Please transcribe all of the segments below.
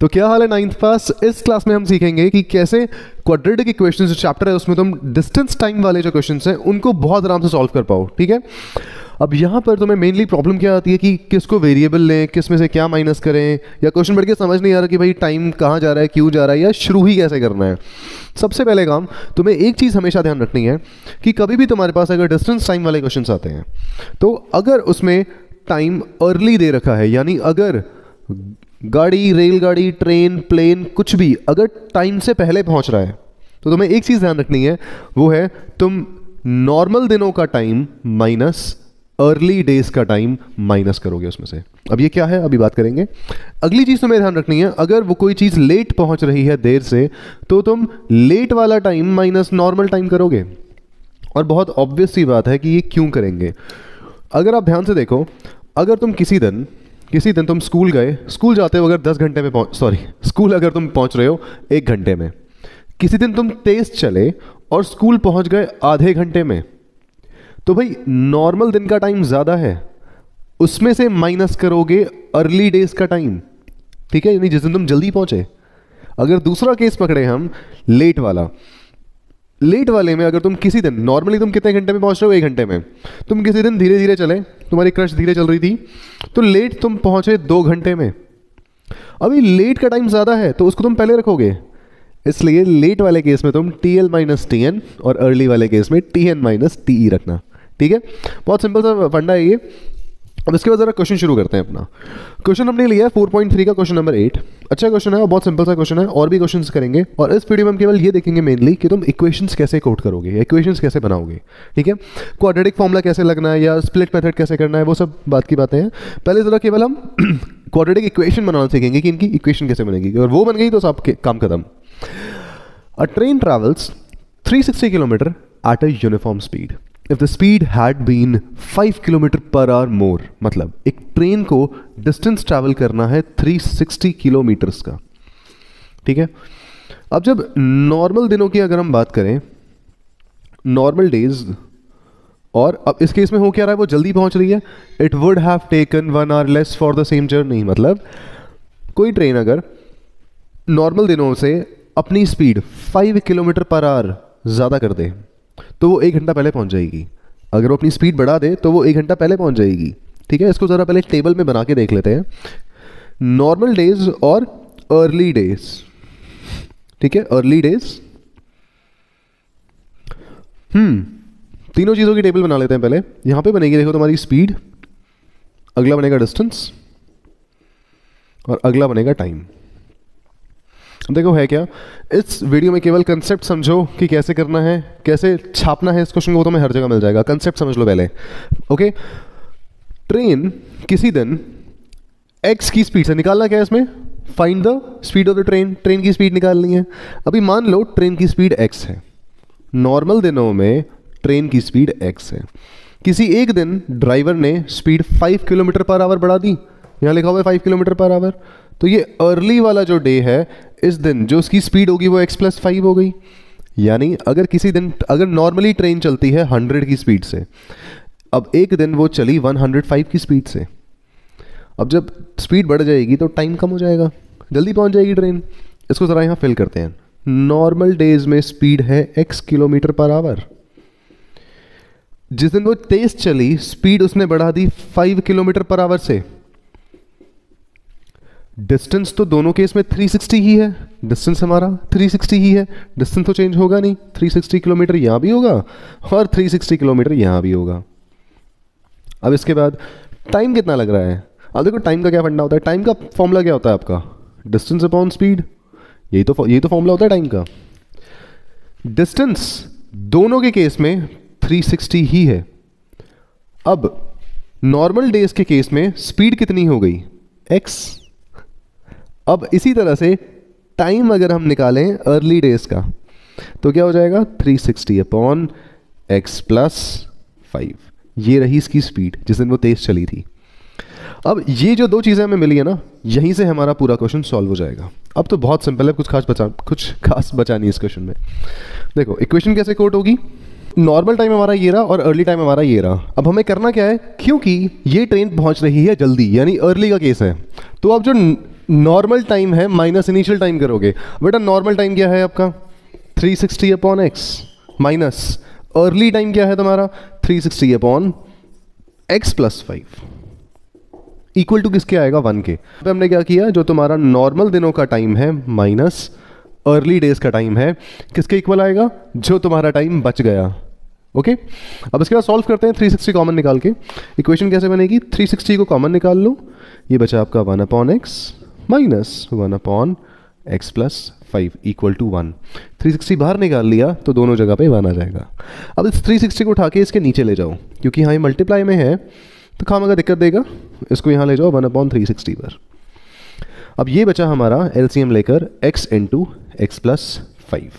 तो क्या हाल है नाइन्थ पास। इस क्लास में हम सीखेंगे कि कैसे क्वाड्रेटिक इक्वेशंस जो चैप्टर है उसमें तुम डिस्टेंस टाइम वाले जो क्वेश्चंस हैं उनको बहुत आराम से सॉल्व कर पाओ। ठीक है, अब यहाँ पर तुम्हें मेनली प्रॉब्लम क्या आती है कि किसको वेरिएबल लें, किस में से क्या माइनस करें, या क्वेश्चन पढ़ के समझ नहीं आ रहा कि भाई टाइम कहाँ जा रहा है, क्यों जा रहा है, या शुरू ही कैसे करना है। सबसे पहले काम तुम्हें एक चीज़ हमेशा ध्यान रखनी है कि कभी भी तुम्हारे पास अगर डिस्टेंस टाइम वाले क्वेश्चंस आते हैं तो अगर उसमें टाइम अर्ली दे रखा है, यानी अगर गाड़ी, रेलगाड़ी, ट्रेन, प्लेन कुछ भी अगर टाइम से पहले पहुंच रहा है तो तुम्हें एक चीज़ ध्यान रखनी है, वो है तुम नॉर्मल दिनों का टाइम माइनस अर्ली डेज का टाइम माइनस करोगे उसमें से। अब ये क्या है अभी बात करेंगे। अगली चीज़ तुम्हें ध्यान रखनी है, अगर वो कोई चीज़ लेट पहुंच रही है देर से तो तुम लेट वाला टाइम माइनस नॉर्मल टाइम करोगे। और बहुत ऑब्वियस सी बात है कि ये क्यों करेंगे। अगर आप ध्यान से देखो, अगर तुम किसी दिन तुम स्कूल गए, स्कूल जाते हो अगर 10 घंटे में स्कूल अगर तुम पहुंच रहे हो 1 घंटे में, किसी दिन तुम तेज चले और स्कूल पहुंच गए आधे घंटे में, तो भाई नॉर्मल दिन का टाइम ज़्यादा है, उसमें से माइनस करोगे अर्ली डेज का टाइम। ठीक है, यानी जिस दिन तुम जल्दी पहुंचे। अगर दूसरा केस पकड़े हम लेट वाले में, अगर तुम किसी दिन नॉर्मली तुम कितने घंटे में पहुंच रहे हो, 1 घंटे में, तुम किसी दिन धीरे धीरे चले, तुम्हारी क्रश धीरे चल रही थी, तो लेट तुम पहुंचे 2 घंटे में। अभी लेट का टाइम ज़्यादा है तो उसको तुम पहले रखोगे, इसलिए लेट वाले केस में तुम TL माइनस TN और अर्ली वाले केस में TN माइनस TE रखना। ठीक है, बहुत सिंपल सा फंडा है ये। अब इसके बाद जरा क्वेश्चन शुरू करते हैं अपना। क्वेश्चन हमने लिया है 4.3 का क्वेश्चन नंबर 8। अच्छा क्वेश्चन है और बहुत सिंपल सा क्वेश्चन है, और भी क्वेश्चंस करेंगे, और इस वीडियो में हम केवल ये देखेंगे मेनली कि तुम इक्वेशंस कैसे कोड करोगे, इक्वेशंस कैसे बनाओगे। ठीक है, क्वाड्रेटिक फॉर्मूला कैसे लगना है या स्प्लिट मेथड कैसे करना है, वो सब बात की बातें हैं। पहले जरा केवल हम क्वाड्रेटिक इक्वेशन बनाना सीखेंगे कि इनकी इक्वेशन कैसे बनेगी, और वो बन गई तो सब काम खत्म। A train travels 360 km at a uniform speed. If the speed had been 5 km per hour more, मतलब एक ट्रेन को डिस्टेंस ट्रैवल करना है 360 किलोमीटर्स का। ठीक है, अब जब नॉर्मल दिनों की अगर हम बात करें, नॉर्मल डेज, और अब इस केस में हो क्या रहा है, वो जल्दी पहुंच रही है। It would have taken 1 hour less for the same journey. मतलब कोई ट्रेन अगर नॉर्मल दिनों से अपनी स्पीड 5 किलोमीटर पर आवर ज़्यादा कर दे तो वो 1 घंटा पहले पहुंच जाएगी। अगर वो अपनी स्पीड बढ़ा दे तो वो 1 घंटा पहले पहुंच जाएगी। ठीक है, इसको ज़रा पहले टेबल में बना के देख लेते हैं, नॉर्मल डेज और अर्ली डेज। ठीक है, अर्ली डेज, तीनों चीज़ों की टेबल बना लेते हैं पहले। यहाँ पे बनेगी, देखो तुम्हारी स्पीड, अगला बनेगा डिस्टेंस, और अगला बनेगा टाइम। देखो है क्या, इस वीडियो में केवल कंसेप्ट समझो कि कैसे करना है, कैसे छापना है इस क्वेश्चन को, तुम्हें हर जगह मिल जाएगा। कंसेप्ट समझ लो पहले। ओके, ट्रेन किसी दिन x की स्पीड से, निकालना क्या है इसमें, find the speed of the train, train की स्पीड निकालनी है। अभी मान लो ट्रेन की स्पीड x है, नॉर्मल दिनों में ट्रेन की स्पीड x है। किसी एक दिन ड्राइवर ने स्पीड 5 किलोमीटर पर आवर बढ़ा दी, यहाँ लिखा हुआ है 5 किलोमीटर पर आवर, तो ये अर्ली वाला जो डे है, इस दिन जो उसकी स्पीड होगी वो x + 5 हो गई। यानी अगर किसी दिन, अगर नॉर्मली ट्रेन चलती है 100 की स्पीड से, अब एक दिन वो चली 105 की स्पीड से, अब जब स्पीड बढ़ जाएगी तो टाइम कम हो जाएगा, जल्दी पहुंच जाएगी ट्रेन। इसको ज़रा यहाँ फिल करते हैं। नॉर्मल डेज में स्पीड है x किलोमीटर पर आवर, जिस दिन वो तेज चली स्पीड उसने बढ़ा दी 5 किलोमीटर पर आवर से। डिस्टेंस तो दोनों केस में 360 ही है, डिस्टेंस हमारा 360 ही है, डिस्टेंस तो चेंज होगा नहीं। 360 किलोमीटर यहाँ भी होगा और 360 किलोमीटर यहाँ भी होगा। अब इसके बाद टाइम कितना लग रहा है। अब देखो टाइम का क्या फंडा होता है, टाइम का फॉर्मूला क्या होता है आपका, डिस्टेंस अपॉन स्पीड। यही तो फॉर्मूला होता है टाइम का। डिस्टेंस दोनों के केस में 360 ही है। अब नॉर्मल डेज के केस में स्पीड कितनी हो गई, x। अब इसी तरह से टाइम अगर हम निकालें अर्ली डेज का तो क्या हो जाएगा, 360 अपॉन x + 5। ये रही इसकी स्पीड जिस दिन वो तेज चली थी। अब ये जो दो चीज़ें हमें मिली है ना, यहीं से हमारा पूरा क्वेश्चन सॉल्व हो जाएगा। अब तो बहुत सिंपल है, कुछ खास बचा नहीं इस क्वेश्चन में। देखो इक्वेशन कैसे कोड होगी, नॉर्मल टाइम हमारा ये रहा और अर्ली टाइम हमारा ये रहा। अब हमें करना क्या है, क्योंकि ये ट्रेन पहुंच रही है जल्दी, यानी अर्ली का केस है, तो अब जो नॉर्मल टाइम है माइनस इनिशियल टाइम करोगे। बेटा नॉर्मल टाइम क्या है आपका 360 upon x, minus early time क्या है तुम्हारा 360 upon x plus 5 equal to किसके आएगा 1 के। अब हमने क्या किया, जो तुम्हारा नॉर्मल दिनों का टाइम है माइनस अर्ली डेज का टाइम है, किसके इक्वल आएगा, जो तुम्हारा टाइम बच गया। ओके अब इसके बाद सॉल्व करते हैं 360 कॉमन निकाल के। इक्वेशन कैसे बनेगी, 360 को कॉमन निकाल लो, ये बचा आपका 1 upon x minus 1 upon x plus 5 equal to 1। 360 बाहर निकाल लिया तो दोनों जगह पे 1 आ जाएगा। अब इस 360 को उठा के इसके नीचे ले जाओ, क्योंकि यहाँ ये मल्टीप्लाई में है तो खामखा दिक्कत देगा, इसको यहाँ ले जाओ 1 अपॉन 360 पर। अब ये बचा हमारा एलसीएम लेकर x इंटू एक्स प्लस 5।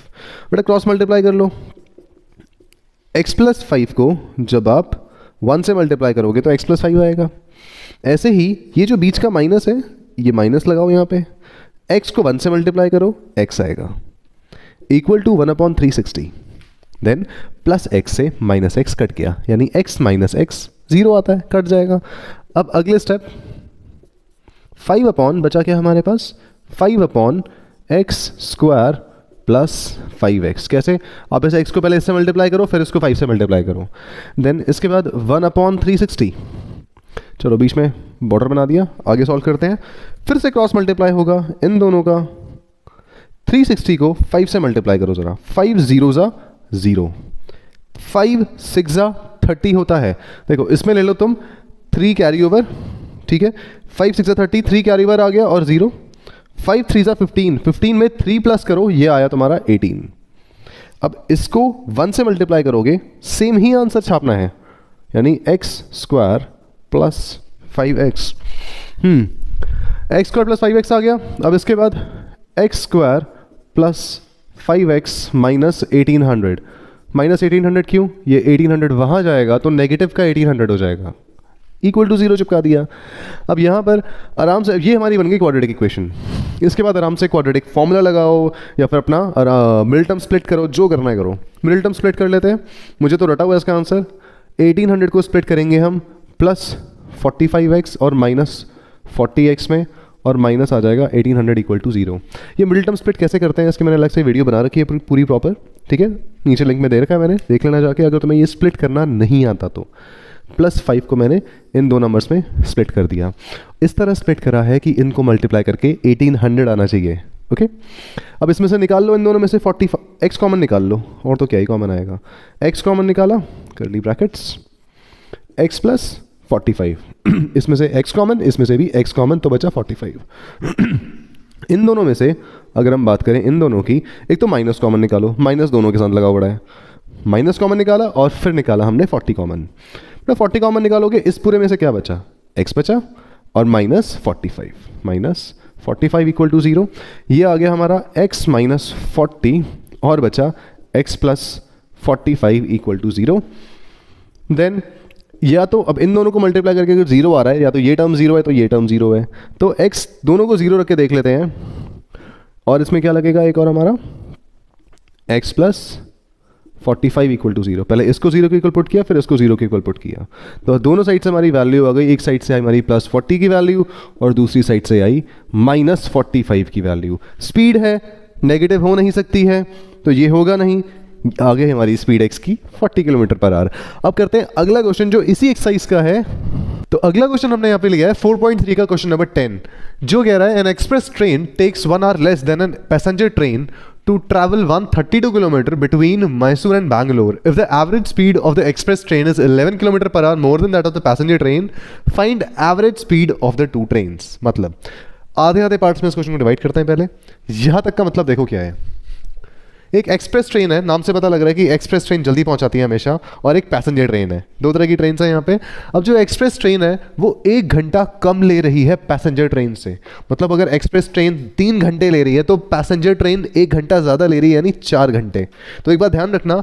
बेटा क्रॉस मल्टीप्लाई कर लो, x प्लस 5 को जब आप 1 से मल्टीप्लाई करोगे तो x प्लस 5 आएगा। ऐसे ही ये जो बीच का माइनस है ये माइनस लगाओ यहाँ पे, x को 1 से मल्टीप्लाई करो x आएगा equal to 1 upon 360, then plus x से माइनस x कट गया, यानी x माइनस x 0 आता है, कट जाएगा। अब अगले स्टेप 5 अपॉन बचा क्या हमारे पास 5 upon x square plus 5x। कैसे, आप इसे x को पहले इससे मल्टीप्लाई करो फिर इसको 5 से मल्टीप्लाई करो, देन इसके बाद 1 अपॉन 360। चलो बीच में बॉर्डर बना दिया, आगे सॉल्व करते हैं। फिर से क्रॉस मल्टीप्लाई होगा इन दोनों का, 360 को 5 से मल्टीप्लाई करो जरा, 5 0 ज़ा 0, 5 6 ज़ा 30 होता है। देखो इसमें ले लो तुम 3 कैरी ओवर, ठीक है, 5 6 ज़ा 30, 3 कैरी ओवर आ गया और 0, 5 3 ज़ा 15, 15 में 3 प्लस करो, ये आया तुम्हारा 18। अब इसको 1 से मल्टीप्लाई करोगे, सेम ही आंसर छापना है, यानी x square plus 5x। X square plus 5x आ गया। अब इसके बाद x square plus 5x minus 1800। Minus 1800 क्यों, ये 1800 वहाँ जाएगा तो नेगेटिव का 1800 हो जाएगा, इक्वल टू 0 चिपका दिया। अब यहाँ पर आराम से ये हमारी बन गई क्वाड्रेटिक इक्वेशन। इसके बाद आराम से क्वाड्रेटिक फॉर्मूला लगाओ या फिर अपना मिडिल टर्म स्प्लिट करो, जो करना है करो। मिडिल टर्म स्प्लिट कर लेते हैं, मुझे तो रटा हुआ है इसका आंसर। 1800 को स्प्लिट करेंगे हम प्लस 45x और माइनस 40x में, और माइनस आ जाएगा 1800 इक्वल टू 0। ये मिडिल टर्म स्प्लिट कैसे करते हैं इसकी मैंने अलग से वीडियो बना रखी है पूरी प्रॉपर, ठीक है, नीचे लिंक में दे रखा है, मैंने देख लेना जाके अगर तुम्हें ये स्प्लिट करना नहीं आता तो। प्लस 5 को मैंने इन दो नंबर्स में स्प्लिट कर दिया, इस तरह स्प्लिट करा है कि इनको मल्टीप्लाई करके 1800 आना चाहिए। ओके अब इसमें से निकाल लो, इन दोनों में से 40 x कॉमन निकाल लो, और तो क्या ही कॉमन आएगा, x कॉमन निकाला, कर्ली ब्रैकेट्स x प्लस 45, इसमें से x कॉमन, इसमें से भी x कॉमन, तो बचा 45। इन दोनों में से अगर हम बात करें इन दोनों की, एक तो माइनस कॉमन निकालो, माइनस दोनों के साथ लगा पड़ा है, माइनस कॉमन निकाला और फिर निकाला हमने 40 कॉमन। 40 कॉमन निकालोगे, इस पूरे में से क्या बचा, x बचा और माइनस 45, माइनस 45 इक्वल टू 0। ये आ गया हमारा x माइनस 40 और बचा x plus 45 equal to 0। Then या तो अब इन दोनों को मल्टीप्लाई करके अगर 0 आ रहा है, या तो ये टर्म 0 है तो ये टर्म 0 है, तो x दोनों को 0 रख के देख लेते हैं, और इसमें क्या लगेगा एक और हमारा x प्लस 45 इक्वल टू 0। पहले इसको 0 के इक्वल पुट किया, फिर इसको 0 के इक्वल पुट किया, तो दोनों साइड से हमारी वैल्यू आ गई। एक साइड से आई हमारी प्लस 40 की वैल्यू और दूसरी साइड से आई माइनस 45 की वैल्यू। स्पीड है, नेगेटिव हो नहीं सकती है, तो ये होगा नहीं। आगे हमारी स्पीड x की 40 किलोमीटर पर आवर। अब करते हैं अगला क्वेश्चन जो इसी एक्सरसाइज का है। तो अगला क्वेश्चन हमने यहाँ पे लिया है 4.3 का क्वेश्चन नंबर 10, जो कह रहा है an express train takes 1 hour less than an passenger train to travel 132 km between Mysore and Bangalore. If the average speed of the express train is 11 km per hour more than that of the passenger train, find average speed of the two trains. मतलब आधे आधे parts में इस question को divide करते हैं। पहले यहाँ तक का मतलब देखो क्या है। एक एक्सप्रेस ट्रेन है, नाम से पता लग रहा है कि एक्सप्रेस ट्रेन जल्दी पहुंचाती है हमेशा, और एक पैसेंजर ट्रेन है। दो तरह की ट्रेन है यहाँ पे। अब जो एक्सप्रेस ट्रेन है वो 1 घंटा कम ले रही है पैसेंजर ट्रेन से। मतलब अगर एक्सप्रेस ट्रेन 3 घंटे ले रही है तो पैसेंजर ट्रेन 1 घंटा ज़्यादा ले रही है, यानी 4 घंटे। तो एक बात ध्यान रखना,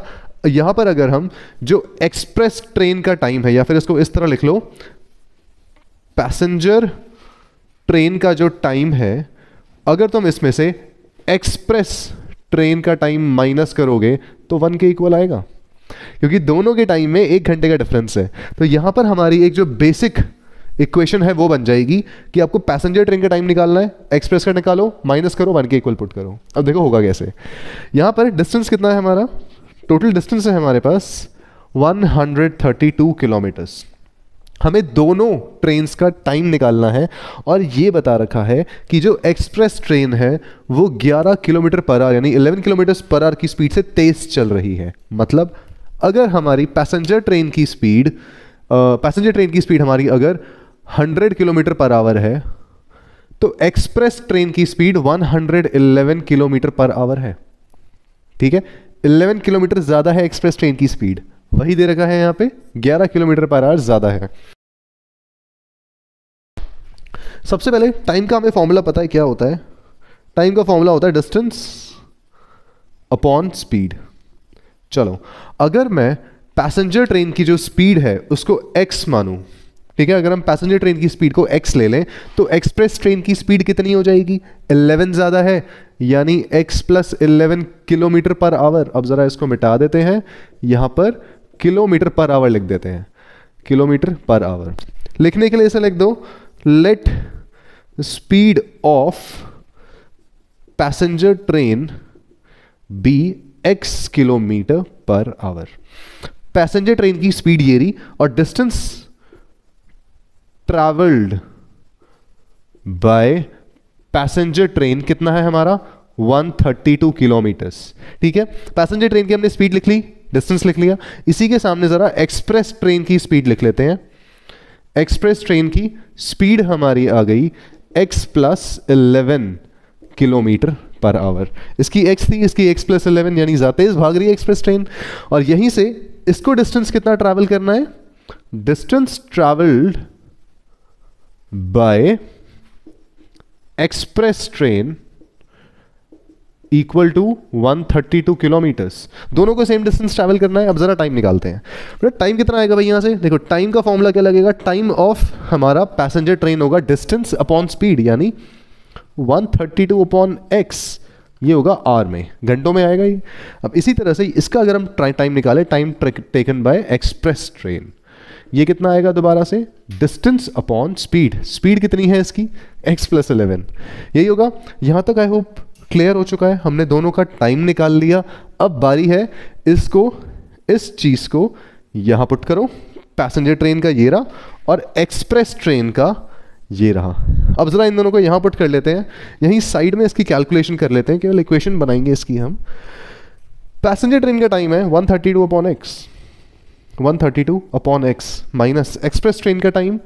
यहाँ पर अगर हम जो एक्सप्रेस ट्रेन का टाइम है, या फिर इसको इस तरह लिख लो, पैसेंजर ट्रेन का जो टाइम है, अगर तुम इसमें से एक्सप्रेस ट्रेन का टाइम माइनस करोगे तो 1 के इक्वल आएगा, क्योंकि दोनों के टाइम में 1 घंटे का डिफरेंस है। तो यहाँ पर हमारी एक जो बेसिक इक्वेशन है वो बन जाएगी कि आपको पैसेंजर ट्रेन का टाइम निकालना है, एक्सप्रेस का निकालो, माइनस करो, 1 के इक्वल पुट करो। अब देखो होगा कैसे। यहाँ पर डिस्टेंस कितना है हमारा, टोटल डिस्टेंस है हमारे पास 132 किलोमीटर्स। हमें दोनों ट्रेन्स का टाइम निकालना है और ये बता रखा है कि जो एक्सप्रेस ट्रेन है वो 11 किलोमीटर पर आवर यानी 11 किलोमीटर पर आवर की स्पीड से तेज चल रही है। मतलब अगर हमारी पैसेंजर ट्रेन की स्पीड हमारी अगर 100 किलोमीटर पर आवर है तो एक्सप्रेस ट्रेन की स्पीड 111 किलोमीटर पर आवर है। ठीक है, 11 किलोमीटर ज्यादा है एक्सप्रेस ट्रेन की स्पीड, वही दे रखा है यहाँ पे 11 किलोमीटर पर आवर ज्यादा है। सबसे पहले टाइम का हमें फॉर्मूला पता है क्या होता है। टाइम का फॉर्मूला होता है डिस्टेंस अपॉन स्पीड। चलो, अगर मैं पैसेंजर ट्रेन की जो स्पीड है उसको x मानूं, ठीक है, अगर हम पैसेंजर ट्रेन की स्पीड को x ले लें तो एक्सप्रेस ट्रेन की स्पीड कितनी हो जाएगी, 11 ज्यादा है यानी x plus 11 kilometre per our. अब जरा इसको मिटा देते हैं, यहां पर किलोमीटर पर आवर लिख देते हैं, किलोमीटर पर आवर। लिखने के लिए इसे लिख दो, let speed of passenger train be x kilometre per hour. Passenger train की स्पीड ये रही और distance travelled by passenger train कितना है हमारा, 132 किलोमीटर्स। ठीक है, पैसेंजर ट्रेन की हमने स्पीड लिख ली, डिस्टेंस लिख लिया। इसी के सामने जरा एक्सप्रेस ट्रेन की स्पीड लिख लेते हैं। एक्सप्रेस ट्रेन की स्पीड हमारी आ गई x plus 11 kilometre per our. इसकी x थी, इसकी x प्लस 11 यानी ज्यादा तेज भाग रही है एक्सप्रेस ट्रेन। और यहीं से इसको डिस्टेंस कितना ट्रैवल करना है, distance travelled by express train equal to 132 kilometres. दोनों को सेम डिस्टेंस ट्रैवल करना है। अब जरा टाइम निकालते हैं। टाइम कितना आएगा भाई, यहां से देखो टाइम का फॉर्मूला क्या लगेगा, टाइम ऑफ हमारा पैसेंजर ट्रेन होगा डिस्टेंस अपॉन स्पीड यानी 132 अपॉन x, ये होगा आवर में, घंटों में आएगा ये। अब इसी तरह से इसका अगर हम टाइम निकालें, time taken by express train, ये कितना आएगा दोबारा से, डिस्टेंस अपॉन स्पीड। स्पीड कितनी है इसकी, x प्लस 11, यही होगा। यहां तक आई होप क्लियर हो चुका है, हमने दोनों का टाइम निकाल लिया। अब बारी है इसको, इस चीज को यहां पुट करो, पैसेंजर ट्रेन का ये रहा और एक्सप्रेस ट्रेन का ये रहा। अब जरा इन दोनों को यहां पुट कर लेते हैं, यहीं साइड में इसकी कैलकुलेशन कर लेते हैं, केवल इक्वेशन बनाएंगे इसकी हम। पैसेंजर ट्रेन का टाइम है 132 upon x, 132 upon x minus express train का time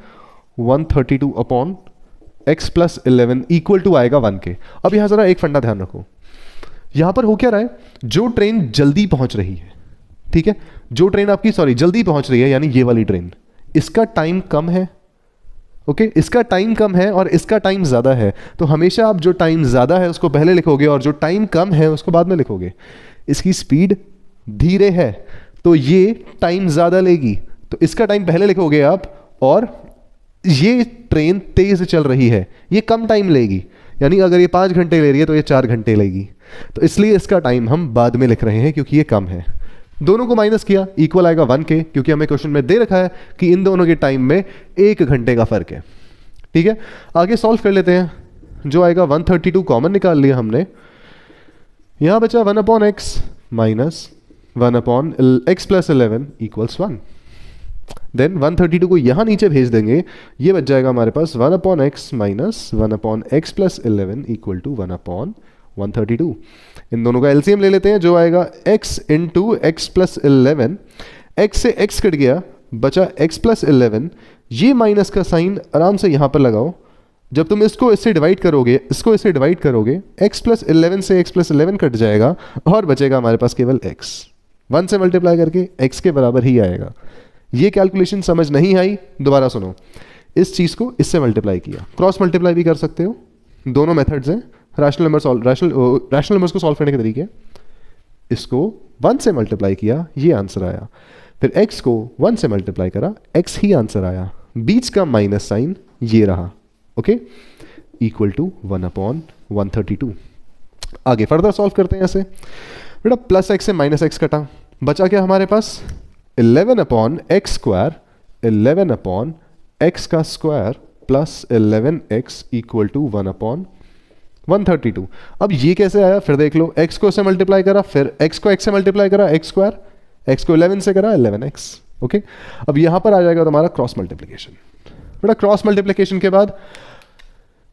132 upon x plus 11 equal to आएगा 1 के। अब यहां जरा एक फंडा ध्यान रखो, यहां पर हो क्या रहा है, जो ट्रेन जल्दी पहुंच रही है, ठीक है, जो ट्रेन आपकी जल्दी पहुंच रही है यानी ये वाली ट्रेन, इसका टाइम कम है। ओके, इसका टाइम कम है और इसका टाइम ज्यादा है, तो हमेशा आप जो टाइम ज्यादा है उसको पहले लिखोगे और जो टाइम कम है उसको बाद में लिखोगे। इसकी स्पीड धीरे है तो ये टाइम ज्यादा लेगी, तो इसका टाइम पहले लिखोगे आप, और ये ट्रेन तेज चल रही है, ये कम टाइम लेगी, यानी अगर ये 5 घंटे ले रही है तो ये 4 घंटे लेगी, तो इसलिए इसका टाइम हम बाद में लिख रहे हैं क्योंकि ये कम है। दोनों को माइनस किया, इक्वल आएगा 1 के, क्योंकि हमें क्वेश्चन में दे रखा है कि इन दोनों के टाइम में 1 घंटे का फर्क है। ठीक है, आगे सॉल्व कर लेते हैं। जो आएगा 132 कॉमन निकाल लिया हमने, यहां बचा 1 upon x minus 1 upon x plus 11 equals 1। Then 132 को यहां नीचे भेज देंगे, ये बच जाएगा हमारे पास 1 upon x minus 1 upon x plus 11 equal to 1 upon 132। इन दोनों का एलसीएम ले लेते हैं, जो आएगा x into x plus 11, x से x कट गया, बचा x प्लस 11। ये माइनस का साइन आराम से यहां पर लगाओ, जब तुम इसको इससे डिवाइड करोगे, इसको इससे डिवाइड करोगे, x प्लस 11 से x प्लस 11 कट जाएगा और बचेगा हमारे पास केवल x। 1 से मल्टीप्लाई करके x के बराबर ही आएगा। ये कैलकुलेशन समझ नहीं आई, दोबारा सुनो, इस चीज को इससे मल्टीप्लाई किया, क्रॉस मल्टीप्लाई भी कर सकते हो, दोनों मेथड्स हैं। रैशनल नंबर्स को सॉल्व करने के तरीके, इसको 1 से मल्टीप्लाई किया, ये आंसर आया, फिर x को 1 से मल्टीप्लाई करा, x ही आंसर आया, बीच का माइनस साइन ये रहा, ओके, इक्वल टू 1 अपॉन 132। आगे फर्दर सॉल्व करते हैं ऐसे, बेटा प्लस x से माइनस x कटा, बचा क्या हमारे पास 11 upon x square, 11 upon x का square plus 11x equal to 1/132। अब ये कैसे आया फिर देख लो, x को इससे मल्टीप्लाई करा, फिर x को x से मल्टीप्लाई करा, x स्क्वायर, x को 11 से करा 11x। ओके, अब यहां पर आ जाएगा तुम्हारा क्रॉस मल्टीप्लिकेशन। बेटा क्रॉस मल्टीप्लिकेशन के बाद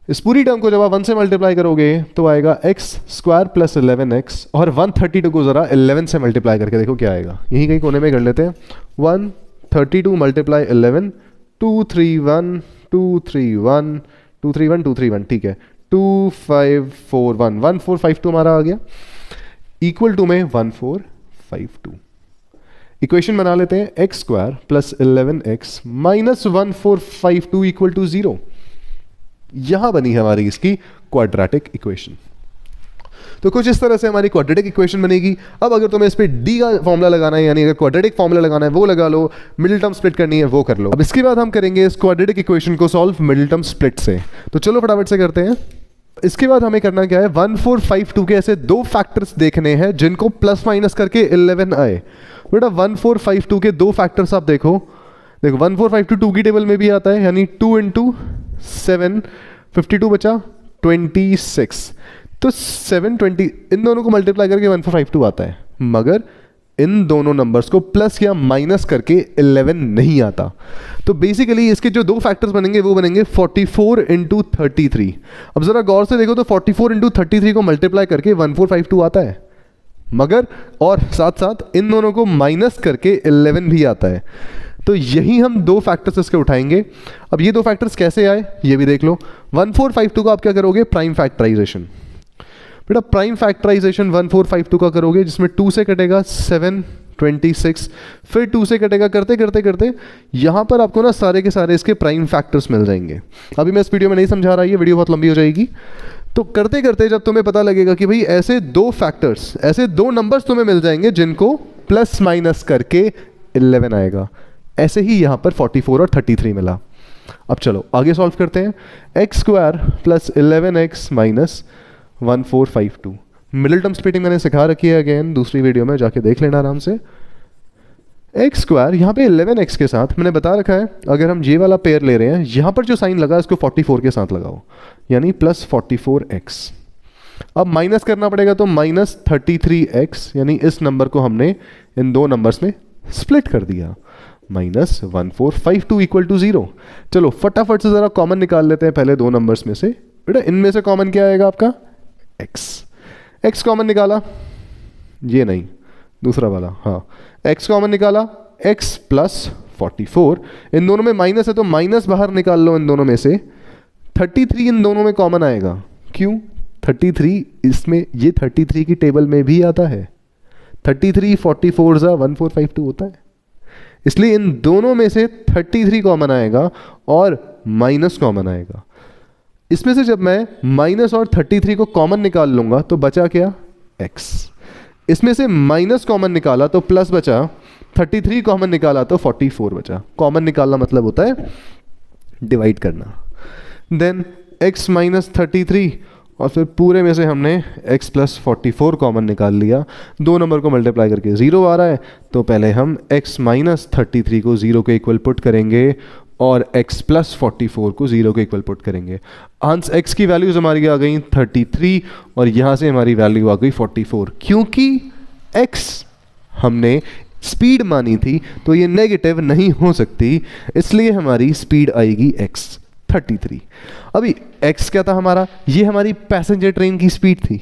इस पूरी टर्म को जब आप 1 से मल्टीप्लाई करोगे तो आएगा x स्क्वायर प्लस 11x, और 132 को जरा 11 से मल्टीप्लाई करके देखो क्या आएगा, यहीं कहीं कोने में कर लेते हैं। 132 मल्टीप्लाई 11, 231 231 231 231, ठीक है, 2541 1452 हमारा आ गया, इक्वल टू में 1452। इक्वेशन बना लेते हैं, x square plus 11x minus 1452 equal to 0। यहां बनी है हमारी इसकी क्वाड्रेटिक इक्वेशन। तो कुछ इस तरह से हमारी क्वाड्रेटिक इक्वेशन बनेगी। अब अगर तुम्हें इस पे डी का फॉर्मूला लगाना है, यानी अगर क्वाड्रेटिक फॉर्मूला लगाना है वो लगा लो, मिडिल टर्म स्प्लिट करनी है वो कर लो। अब इसके बाद हम करेंगे इस क्वाड्रेटिक इक्वेशन को सॉल्व मिडिल टर्म स्प्लिट से। तो चलो फटाफट से करते हैं। इसके बाद हमें करना क्या है, 1452 के ऐसे दो फैक्टर्स देखने हैं जिनको प्लस माइनस करके 11 आए। बेटा 1452 के दो फैक्टर्स आप देखो 1452 2 की टेबल में भी आता है, यानी 2 इंटू 7, 52 बचा 26, तो 720 इन दोनों को मल्टीप्लाई करके 1452 आता है, मगर इन दोनों नंबर्स को प्लस या माइनस करके 11 नहीं आता। तो बेसिकली इसके जो दो फैक्टर्स बनेंगे वो बनेंगे 44 इंटू 33। अब जरा गौर से देखो तो 44 इंटू 33 को मल्टीप्लाई करके 1452 आता है, मगर और साथ साथ इन दोनों को माइनस करके 11 भी आता है। तो यही हम दो फैक्टर्स इसके उठाएंगे। अब ये दो फैक्टर्स कैसे आए ये भी देख लो। 1452 का आप क्या करोगे, प्राइम फैक्टराइजेशन। बेटा प्राइम फैक्टराइजेशन 1452 का करोगे, जिसमें 2 से कटेगा 726, फिर 2 से कटेगा, करते करते करते यहाँ पर आपको ना सारे के सारे इसके प्राइम फैक्टर्स मिल जाएंगे। अभी मैं इस वीडियो में नहीं समझा रहा, ये वीडियो बहुत लंबी हो जाएगी। तो करते करते जब तुम्हें पता लगेगा कि भाई ऐसे दो फैक्टर्स, ऐसे दो नंबर्स तुम्हें मिल जाएंगे जिनको प्लस माइनस करके 11 आएगा। ऐसे ही यहाँ पर 44 और 33 मिला। अब चलो आगे सॉल्व करते हैं। X square plus 11x minus 1452। Middle term splitting मैंने सिखा रखी है, अगेन दूसरी वीडियो में जाके देख लेना आराम से। एक्स स्क्वायर यहाँ पे 11x के साथ मैंने बता रखा है, अगर हम ये वाला पेयर ले रहे हैं, यहाँ पर जो साइन लगा इसको 44 के साथ लगाओ, यानी प्लस 44x। अब माइनस करना पड़ेगा तो माइनस 33x, यानी इस नंबर को हमने इन दो नंबर्स में स्प्लिट कर दिया, माइनस 1452 इक्वल टू 0। चलो फटाफट से जरा कॉमन निकाल लेते हैं पहले दो नंबर्स में से। बेटा इनमें से कॉमन क्या आएगा आपका, x कॉमन निकाला, ये नहीं दूसरा वाला, हाँ x कॉमन निकाला, x प्लस 44, इन दोनों में माइनस है तो माइनस बाहर निकाल लो इन दोनों में से। 33 इन दोनों में कॉमन आएगा, क्यों, 33 इसमें, ये 33 की टेबल में भी आता है। 33 44 जा 1452 होता है, इसलिए इन दोनों में से 33 कॉमन आएगा और माइनस कॉमन आएगा। इसमें से जब मैं माइनस और 33 को कॉमन निकाल लूंगा तो बचा क्या, x। इसमें से माइनस कॉमन निकाला तो प्लस बचा, 33 कॉमन निकाला तो 44 बचा। कॉमन निकालना मतलब होता है डिवाइड करना। देन x माइनस 33, और फिर पूरे में से हमने x प्लस 44 कॉमन निकाल लिया। दो नंबर को मल्टीप्लाई करके 0 आ रहा है, तो पहले हम x माइनस 33 को 0 के इक्वल पुट करेंगे और x प्लस 44 को 0 के इक्वल पुट करेंगे। आंस x की वैल्यूज हमारी आ गई 33 और यहाँ से हमारी वैल्यू आ गई 44। क्योंकि x हमने स्पीड मानी थी तो ये नेगेटिव नहीं हो सकती, इसलिए हमारी स्पीड आएगी x 33। अभी x क्या था हमारा, ये हमारी पैसेंजर ट्रेन की स्पीड थी।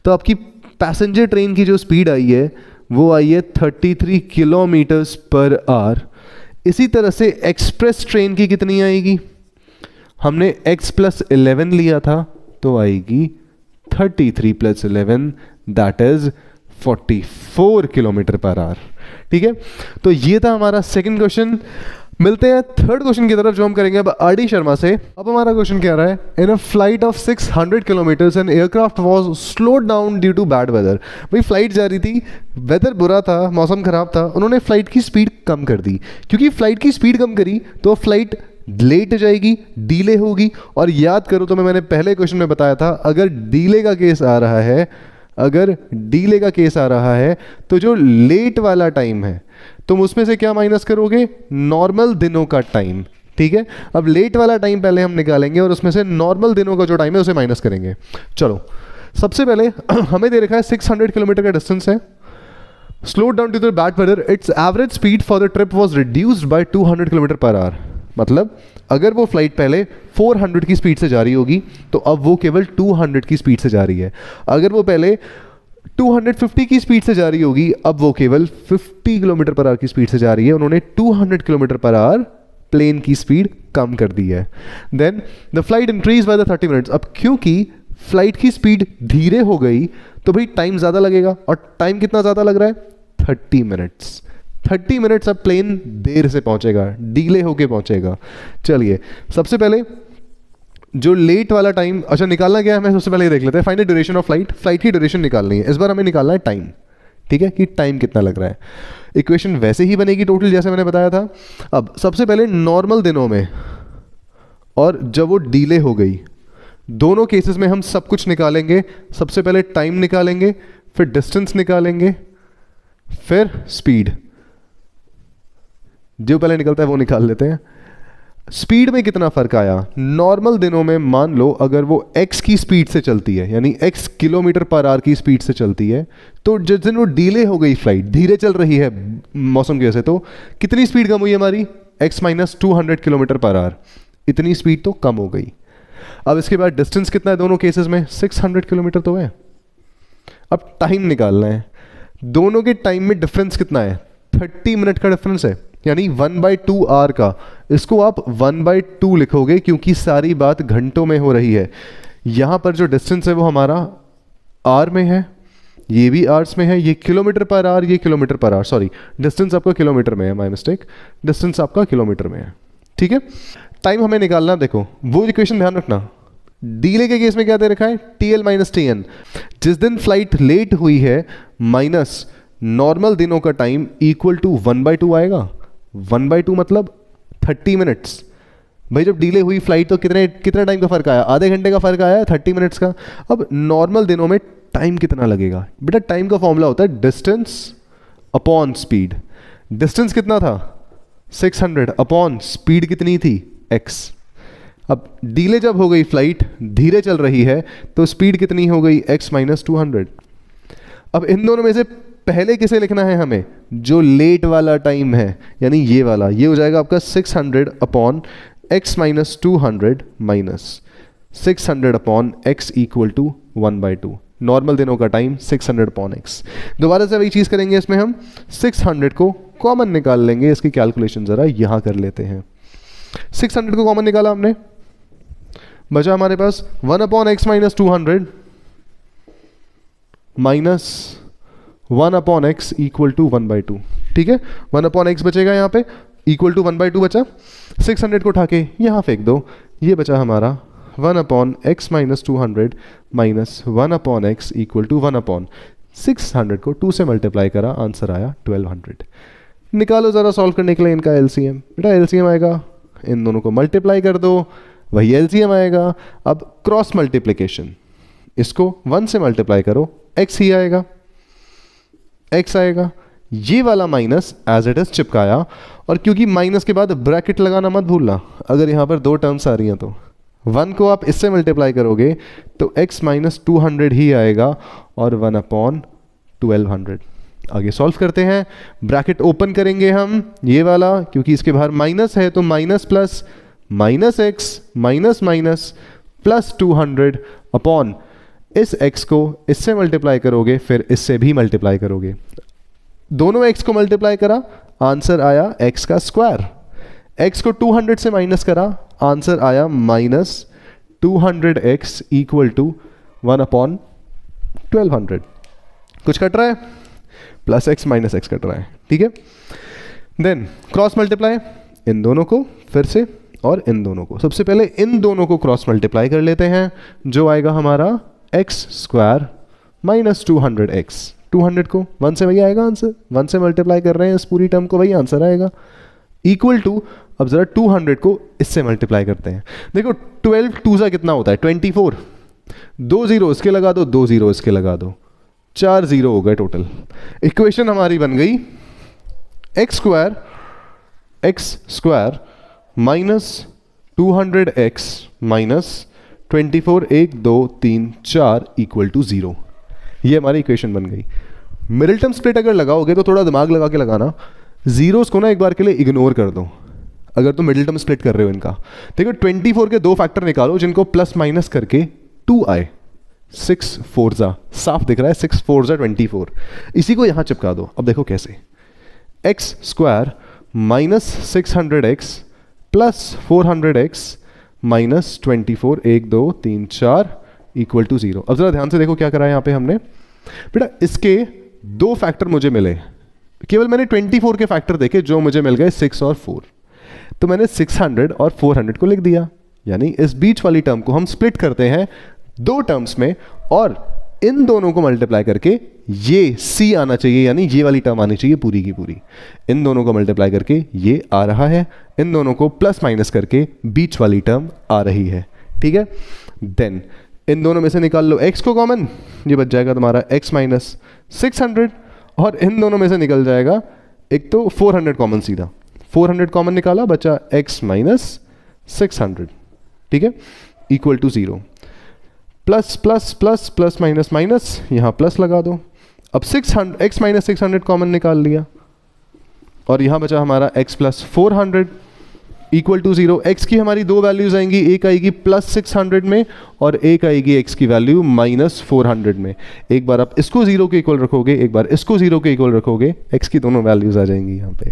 तो आपकी पैसेंजर ट्रेन की जो स्पीड आई है वो आई है 33 किलोमीटर्स पर आवर। इसी तरह से एक्सप्रेस ट्रेन की कितनी आएगी, हमने x प्लस 11 लिया था तो आएगी 33 plus 11 that is 44 kilometre per our. ठीक है, तो ये था हमारा सेकंड क्वेश्चन। मिलते हैं थर्ड क्वेश्चन की तरफ जो हम करेंगे अब आर.डी. शर्मा से। अब हमारा क्वेश्चन कह रहा है, in a flight of 600 kilometres an aircraft was slowed down due to bad weather. भाई फ्लाइट जा रही थी, वेदर बुरा था, मौसम खराब था, उन्होंने फ्लाइट की स्पीड कम कर दी। क्योंकि फ्लाइट की स्पीड कम करी तो फ्लाइट लेट जाएगी, डीले होगी। और याद करो तो मैंने पहले क्वेश्चन में बताया था, अगर डीले का केस आ रहा है, अगर डीले का केस आ रहा है तो जो लेट वाला टाइम है तुम उसमें से क्या माइनस करोगे, नॉर्मल दिनों का टाइम। ठीक है। अब लेट वाला टाइम पहले हम निकालेंगे और उसमें से नॉर्मल दिनों का जो टाइम है उसे माइनस करेंगे। चलो सबसे पहले हमें दे रखा है 600 किलोमीटर का डिस्टेंस है। Slow down to the bad weather, its average speed for the trip was reduced by 200 kilometre per hour. मतलब अगर वो फ्लाइट पहले 400 की स्पीड से जा रही होगी तो अब वो केवल 200 की स्पीड से जा रही है। अगर वो पहले 250 की स्पीड से जा रही होगी अब वो केवल 50 किलोमीटर पर आवर की स्पीड से जा रही है। उन्होंने 200 किलोमीटर पर आवर प्लेन की स्पीड कम कर दी है। Then the flight increase by the 30 minutes. अब क्योंकि फ्लाइट की स्पीड धीरे हो गई तो भाई टाइम ज़्यादा लगेगा, और टाइम कितना ज़्यादा लग रहा है? 30 मिनट्स। 30 मिनट्स अब प्लेन देर से पहुंचेगा, डीले होके पहुंचेगा। चलिए सबसे पहले जो लेट वाला टाइम, अच्छा निकालना क्या है हमें सबसे पहले ये देख लेते हैं। Find the duration of flight. Flight की ड्यूरेशन निकालनी है, इस बार हमें निकालना है टाइम। ठीक है, कि टाइम कितना लग रहा है। इक्वेशन वैसे ही बनेगी टोटल जैसे मैंने बताया था। अब सबसे पहले नॉर्मल दिनों में और जब वो डीले हो गई, दोनों केसेस में हम सब कुछ निकालेंगे। सबसे पहले टाइम निकालेंगे, फिर डिस्टेंस निकालेंगे, फिर स्पीड। जो पहले निकलता है वो निकाल लेते हैं। स्पीड में कितना फर्क आया? नॉर्मल दिनों में मान लो अगर वो x की स्पीड से चलती है, यानी x किलोमीटर पर आवर की स्पीड से चलती है, तो जिस दिन वो डीले हो गई, फ्लाइट धीरे चल रही है मौसम की वजह से, तो कितनी स्पीड कम हुई हमारी? x minus 200 kilometre per our. इतनी स्पीड तो कम हो गई। अब इसके बाद डिस्टेंस कितना है दोनों केसेस में? 600 किलोमीटर तो है। अब टाइम निकालना है। दोनों के टाइम में डिफरेंस कितना है? 30 मिनट का डिफरेंस है, यानी 1/2 आवर का। इसको आप 1/2 लिखोगे क्योंकि सारी बात घंटों में हो रही है। यहाँ पर जो डिस्टेंस है वो हमारा आवर में है, ये भी आवर्स में है, ये किलोमीटर पर आवर, ये kilometre per our. Sorry, distance आपका किलोमीटर में है, माय मिस्टेक। डिस्टेंस आपका किलोमीटर में है। ठीक है, टाइम हमें निकालना। देखो वो इक्वेशन ध्यान रखना। डीले के केस में क्या दे रखा है? TL minus TN। जिस दिन फ्लाइट लेट हुई है माइनस नॉर्मल दिनों का टाइम इक्वल टू 1/2 आएगा। 1/2 मतलब 30 मिनट्स। भाई जब डीले हुई फ्लाइट तो कितने टाइम का फर्क आया? आधे घंटे का फर्क आया, 30 मिनट्स का। अब नॉर्मल दिनों में टाइम कितना लगेगा? बेटा टाइम का फॉर्मूला होता है डिस्टेंस अपॉन स्पीड। डिस्टेंस कितना था? 600 अपॉन स्पीड कितनी थी? x। अब डीले जब हो गई, फ्लाइट धीरे चल रही है, तो स्पीड कितनी हो गई? x minus 200। अब इन दोनों में से पहले किसे लिखना है हमें? जो लेट वाला टाइम है, यानी ये वाला। ये हो जाएगा आपका 600 upon x minus 200 minus 600 upon x equal to 1/2। Normal दिनों का टाइम 600 अपॉन x। दोबारा से वही चीज़ करेंगे, इसमें हम 600 को कॉमन निकाल लेंगे। इसकी कैलकुलेशन ज़रा यहाँ कर लेते हैं। 600 को कॉमन निकाला हमने, बचा हमारे पास 1 upon x minus 200 minus 1 upon x equal to 1/2। ठीक है, 1 अपॉन एक्स बचेगा यहाँ पे, इक्वल टू 1/2 बचा। 600 को उठा के यहाँ फेंक दो, ये बचा हमारा 1 upon x minus 200 minus 1 upon x equal to 1 upon 600 को 2 से मल्टीप्लाई करा, आंसर आया 1200। निकालो ज़रा सॉल्व करने के लिए इनका LCM। बेटा LCM आएगा, इन दोनों को मल्टीप्लाई कर दो, वही LCM आएगा। अब क्रॉस मल्टीप्लिकेशन, इसको 1 से मल्टीप्लाई करो, x ही आएगा, x आएगा। ये वाला माइनस एज इट इज चिपकाया, और क्योंकि माइनस के बाद ब्रैकेट लगाना मत भूलना। अगर यहाँ पर दो टर्म्स आ रही हैं तो 1 को आप इससे मल्टीप्लाई करोगे तो x माइनस 200 ही आएगा, और 1 अपॉन 1200। आगे सॉल्व करते हैं। ब्रैकेट ओपन करेंगे हम, ये वाला, क्योंकि इसके बाहर माइनस है तो minus plus minus x minus minus plus 200 upon इस x को इससे मल्टीप्लाई करोगे, फिर इससे भी मल्टीप्लाई करोगे। दोनों x को मल्टीप्लाई करा, आंसर आया x का स्क्वायर। x को 200 से माइनस करा, आंसर आया minus 200x equal to 1 upon 1200। कुछ कट रहा है? Plus x minus x cut रहा है। ठीक है, देन क्रॉस मल्टीप्लाई, इन दोनों को फिर से और इन दोनों को। सबसे पहले इन दोनों को क्रॉस मल्टीप्लाई कर लेते हैं, जो आएगा हमारा एक्स स्क्वायर माइनस 200x। 200 को 1 से वही आएगा आंसर, 1 से मल्टीप्लाई कर रहे हैं इस पूरी टर्म को, वही आंसर आएगा। इक्वल टू, अब जरा 200 को इससे मल्टीप्लाई करते हैं। देखो 12 2 सा कितना होता है? 24। 2 0 इसके लगा दो, 2 0 इसके लगा दो, 4 0 हो गए टोटल। इक्वेशन हमारी बन गई x square minus 200x minus 24 1 2 3 4 equal to 0। ये हमारी इक्वेशन बन गई। मिडिल टर्म स्प्लिट अगर लगाओगे तो थोड़ा दिमाग लगा के लगाना, जीरोस को ना एक बार के लिए इग्नोर कर दो अगर तुम मिडिल टर्म स्प्लिट कर रहे हो इनका। देखो 24 के दो फैक्टर निकालो जिनको प्लस माइनस करके 2 आए। 6 4 जा, साफ दिख रहा है 6 4 जा 24। इसी को यहां चिपका दो। अब देखो कैसे, x square minus 600x plus 400x minus 24 1 2 3 4 equal to 0। अब जरा ध्यान से देखो क्या करा है यहां पे हमने। बेटा इसके दो फैक्टर मुझे मिले, केवल मैंने 24 के फैक्टर देखे जो मुझे मिल गए 6 और 4, तो मैंने 600 और 400 को लिख दिया। यानी इस बीच वाली टर्म को हम स्प्लिट करते हैं दो टर्म्स में और इन दोनों को मल्टीप्लाई करके ये c आना चाहिए, यानी ये वाली टर्म आनी चाहिए पूरी की पूरी। इन दोनों को मल्टीप्लाई करके ये आ रहा है, इन दोनों को प्लस माइनस करके बीच वाली टर्म आ रही है। ठीक है, देन इन दोनों में से निकाल लो x को कॉमन, ये बच जाएगा तुम्हारा x माइनस 600 और इन दोनों में से निकल जाएगा एक तो 400 कॉमन, सीधा 400 कॉमन निकाला, बचा x माइनस 600। ठीक है, equal to 0। Plus plus plus plus minus minus, यहाँ प्लस लगा दो। अब 600 x माइनस 600 कॉमन निकाल लिया और यहाँ बचा हमारा x plus 400 equal to 0। x की हमारी दो वैल्यूज आएंगी, एक आएगी प्लस 600 में और एक आएगी x की वैल्यू माइनस 400 में। एक बार आप इसको 0 के इक्वल रखोगे, एक बार इसको 0 के इक्वल रखोगे, x की दोनों वैल्यूज आ जाएंगी यहाँ पे।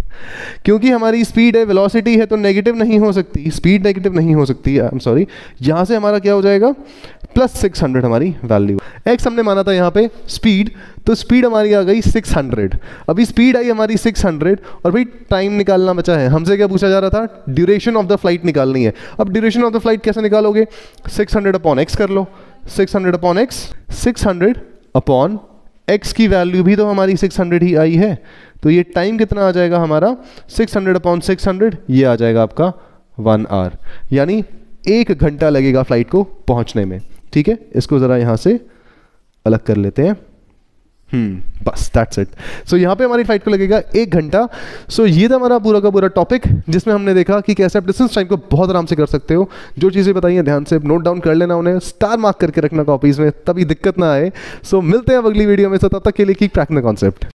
क्योंकि हमारी स्पीड है, वेलोसिटी है, तो नेगेटिव नहीं हो सकती, स्पीड नेगेटिव नहीं हो सकती। आई एम सॉरी, यहाँ से हमारा क्या हो जाएगा प्लस 600 हमारी वैल्यू। x हमने माना था यहाँ पे स्पीड, तो स्पीड हमारी आ गई 600। अभी स्पीड आई हमारी 600 और भाई टाइम निकालना बचा है। हमसे क्या पूछा जा रहा था, ड्यूरेशन ऑफ द फ्लाइट निकालनी है। अब ड्यूरेशन ऑफ द फ्लाइट कैसे निकालोगे, 600 अपॉन x कर लो, 600 अपॉन x, 600 अपॉन x की वैल्यू भी तो हमारी 600 ही आई है, तो ये टाइम कितना आ जाएगा हमारा 600 अपॉन 600, ये आ जाएगा आपका 1 आवर, यानी 1 घंटा लगेगा फ्लाइट को पहुंचने में। ठीक है, इसको ज़रा यहाँ से अलग कर लेते हैं। बस दैट्स इट। सो यहाँ पे हमारी फ्लाइट को लगेगा 1 घंटा। सो ये था हमारा पूरा का पूरा टॉपिक, जिसमें हमने देखा कि कैसे आप डिस्टेंस टाइम को बहुत आराम से कर सकते हो। जो चीज़ें बताई हैं ध्यान से नोट डाउन कर लेना, उन्हें स्टार मार्क करके रखना कॉपीज में, तभी दिक्कत ना आए। सो मिलते हैं अब अगली वीडियो में। तब तक के लिए कीप ट्रैकिंग द कॉन्सेप्ट।